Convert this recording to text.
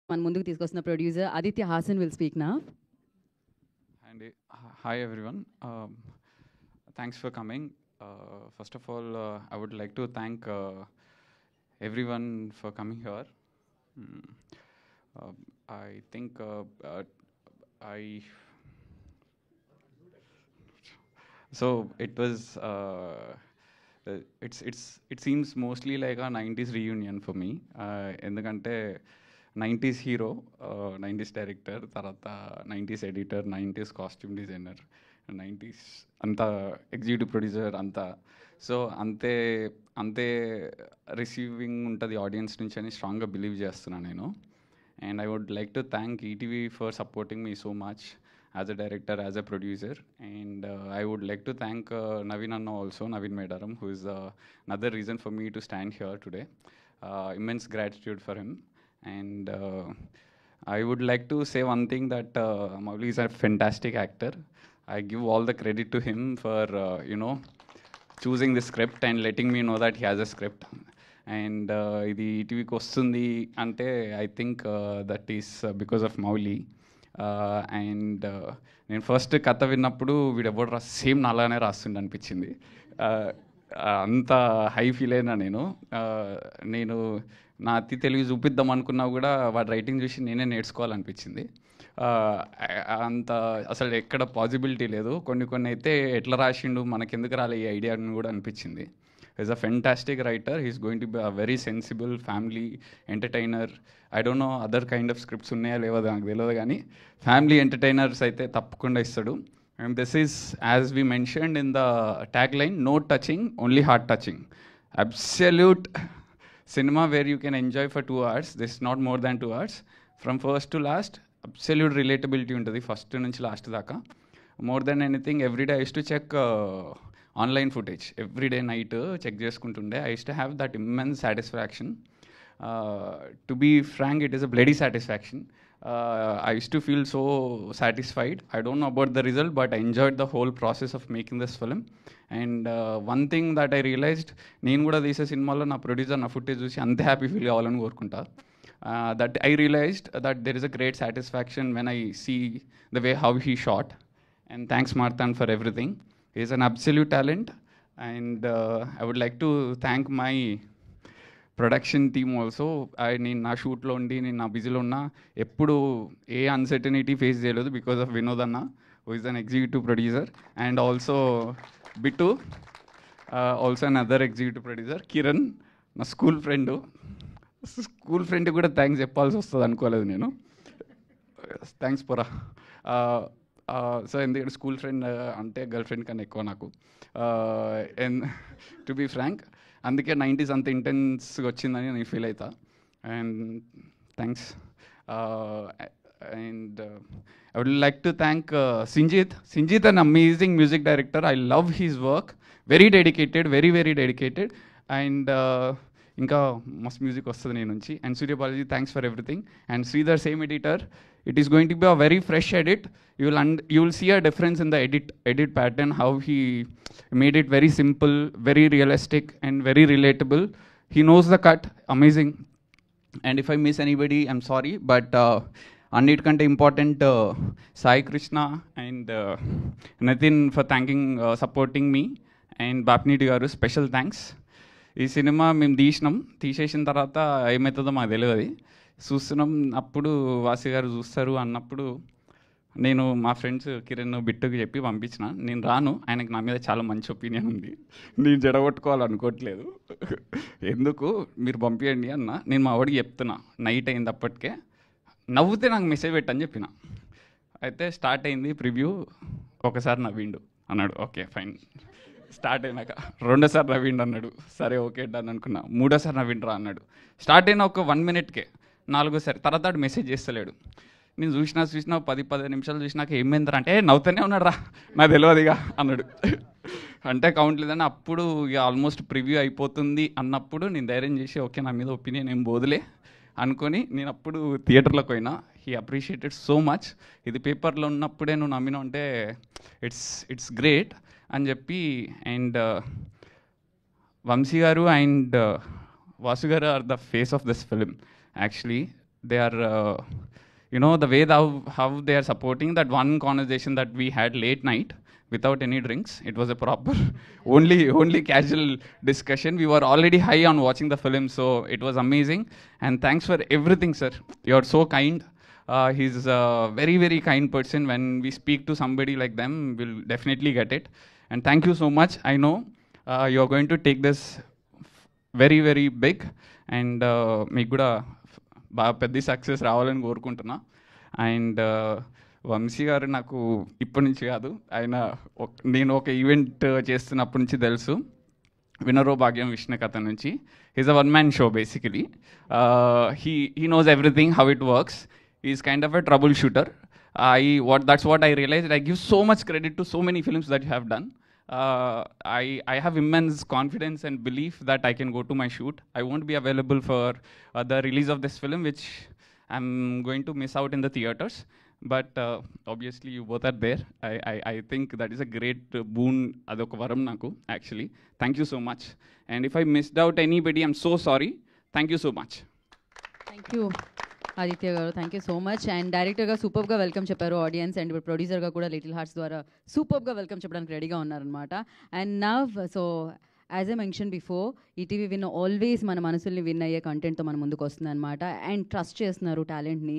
మన ముందుకు తీసుకొస్తున్న producer Aditya Hasan will speak నా. Andy, hi everyone. Thanks for coming. First of all, I would like to thank everyone for coming here. Mm, I think I so it was it seems mostly like a 90s reunion for me. ఎందుకంటే 90s hero, 90s director, తర్వాత 90s editor, 90s costume designer, 90s అంతా executive producer అంతా. So అంతే అంతే receiving ఉంటుంది audience నుంచి అని స్ట్రాంగ్గా బిలీవ్ చేస్తున్నాను నేను. And I would like to thank ETV for supporting me so much as a director, as a producer. And I would like to thank Naveen Anna also, Naveen Medaram, who is another reason for me to stand here today. Immense gratitude for him. And I would like to say one thing, that Mowgli is a fantastic actor. I give all the credit to him for, choosing the script and letting me know that he has a script. And ఇది ఈటీవీకి వస్తుంది అంటే I think that is because of Mouli. And నేను first కథ విన్నప్పుడు వీడు ఎవడు same నాలానే రాస్తుండే అనిపించింది. అంత హై ఫీల్ అయినా నేను నా అతి తెలివి చూపిద్దాం అనుకున్నా కూడా వాడి రైటింగ్ చూసి నేనే నేర్చుకోవాలనిపించింది. అంత అసలు ఎక్కడ పాసిబిలిటీ లేదు. కొన్ని అయితే ఎట్లా రాసిండు మనకెందుకు రాలే ఈ ఐడియా అని కూడా అనిపించింది. Is a fantastic writer. He's going to be a very sensible family entertainer. I don't know other kind of scripts ఉన్నాయా లేవో నాకు తెలియదు, కానీ ఫ్యామిలీ ఎంటర్టైనర్స్ అయితే తప్పకుండా ఇస్తాడు. And this is as we mentioned in the tag line, no touching, only heart touching. Absolute cinema where you can enjoy for 2 hours. This is not more than 2 hours. From first to last, absolute relatability ఉంటుంది first నుంచి last దాకా. More than anything everyday I use to check online footage. Everyday night check చేసుకుంటుండే. I use to have that immense satisfaction. To be frank, it is a bloody satisfaction. I used to feel so satisfied. I don't know about the result, but I enjoyed the whole process of making this film. And one thing that I realized, నేను కూడా తీసే సినిమాలో నా producer నా footage చూసి అంతే happy feel కావాలని కోరుకుంటా. That I realized that there is a great satisfaction when I see the way how he shot. And thanks Marthan for everything. He is an absolute talent. And I would like to thank my production team also. నేను నా షూట్లో ఉండి నేను నా బిజీలో ఉన్నా ఎప్పుడు ఏ అన్సర్టనిటీ ఫేస్ చేయలేదు because of Vinod anna, who is an executive producer. And also Bittu, also an other executive producer. Kiran, నా స్కూల్ ఫ్రెండ్ కూడా థ్యాంక్స్ చెప్పాల్సి వస్తుంది అనుకోలేదు నేను. థ్యాంక్స్ పోరా. సో ఎందుకంటే స్కూల్ ఫ్రెండ్ అంటే గర్ల్ ఫ్రెండ్ కన్నా ఎక్కువ నాకు. అండ్ టు బీ ఫ్రాంక్, అందుకే 90s అంత ఇంటెన్స్గా వచ్చిందని నేను ఫీల్ అవుతా. And thanks. And I would like to thank Sinjit an amazing music director. I love his work. Very dedicated, very dedicated. And ఇంకా మస్తు మ్యూజిక్ వస్తుంది నేను నుంచి. And Surya Balaji, thanks for everything. And Sridhar, same editor. It is going to be a very fresh edit. You will see a difference in the edit pattern, how he made it very simple, very realistic, and very relatable. He knows the cut. Amazing. And if I miss anybody, I'm sorry. But అన్నిటికంటే important Sai Krishna and Nithin for supporting me. And బాప్నీటి గారు, special thanks. ఈ cinema మేము తీసేసిన తర్వాత ఏమవుతుందో మాకు తెలియదు. చూస్తున్నాం, అప్పుడు వాసి గారు చూస్తారు అన్నప్పుడు నేను మా ఫ్రెండ్స్ కిరణ్, బిట్టుకి చెప్పి పంపించిన. నేను రాను, ఆయనకి నా మీద చాలా మంచి ఒపీనియన్ ఉంది, నేను జడగొట్టుకోవాలనుకోవట్లేదు, ఎందుకు మీరు పంపించండి అన్న. నేను మా వాడికి చెప్తున్నా, నైట్ అయింది అప్పటికే, నవ్వుతే నాకు మెసేజ్ పెట్టని చెప్పిన. అయితే స్టార్ట్ అయింది ప్రివ్యూ. ఒకసారి నవ్విండు అన్నాడు, ఓకే ఫైన్. స్టార్ట్ అయినాక రెండోసారి నవ్విండు అన్నాడు, సరే ఓకే డన్ అనుకున్నా. మూడోసారి నవ్విండ్రా అన్నాడు. స్టార్ట్ అయిన ఒక 1 minute నాలుగోసారి. తర్వాత మెసేజ్ చేస్తలేడు. నేను చూసినా 10-15 నిమిషాలు చూసినాక ఏమైందిరా అంటే, నవ్వుతూనే ఉన్నాడు రా, నాకు తెలియదుగా అన్నాడు. అంటే కౌంట్ లేదని. అప్పుడు ఇక ఆల్మోస్ట్ ప్రివ్యూ అయిపోతుంది అన్నప్పుడు నేను ధైర్యం చేసి, ఓకే నా మీద ఒపీనియన్ ఏం బోదులే అనుకొని నేను అప్పుడు థియేటర్లోకి పోయినా. He appreciated so much. ఇది పేపర్లో ఉన్నప్పుడే నువ్వు నమ్మినావు అంటే ఇట్స్ గ్రేట్ అని చెప్పి. అండ్ వంశీ గారు అండ్ వాసు గారు are the face of this film. Actually they are, the way how they are supporting that one conversation that we had late night without any drinks. It was a proper only casual discussion. We were already high on watching the film, so it was amazing. And thanks for everything, sir. You're so kind. He's a very, very kind person. When we speak to somebody like them, we'll definitely get it. And thank you so much. I know you're going to take this very, very big. And మీకు కూడా బాగా పెద్ద success రావాలని కోరుకుంటున్నా. And Vamsi గారు నాకు ఇప్పటి నుంచి కాదు, ఆయన నేను ఒక ఈవెంట్ చేస్తున్నప్పటి నుంచి తెలుసు, వినరో భాగ్యం విష్ణు కథ నుంచి. Is a one man show basically. He knows everything how it works. Is kind of a trouble shooter. That's what I realized. I give so much credit to so many films that you have done. I have immense confidence and belief that I can go to my shoot. I won't be available for the release of this film, which I'm going to miss out in the theaters. But obviously you both are there. I think that is a great boon. Adoka varam naku actually. Thank you so much. And if I missed out anybody, I'm so sorry. Thank you so much. Thank you Aditya గారు, thank you so much. And డైరెక్టర్గా సూపర్గా welcome చెప్పారు audience, and ఇప్పుడు ప్రొడ్యూసర్గా కూడా little hearts ద్వారా సూపర్గా welcome చెప్పడానికి రెడీగా ఉన్నారనమాట. And now so as a mention before, ETV win always మన మనసుల్ని విన్ అయ్యే కంటెంట్తో మన ముందుకు వస్తుంది అనమాట. అండ్ ట్రస్ట్ చేస్తున్నారు టాలెంట్ని.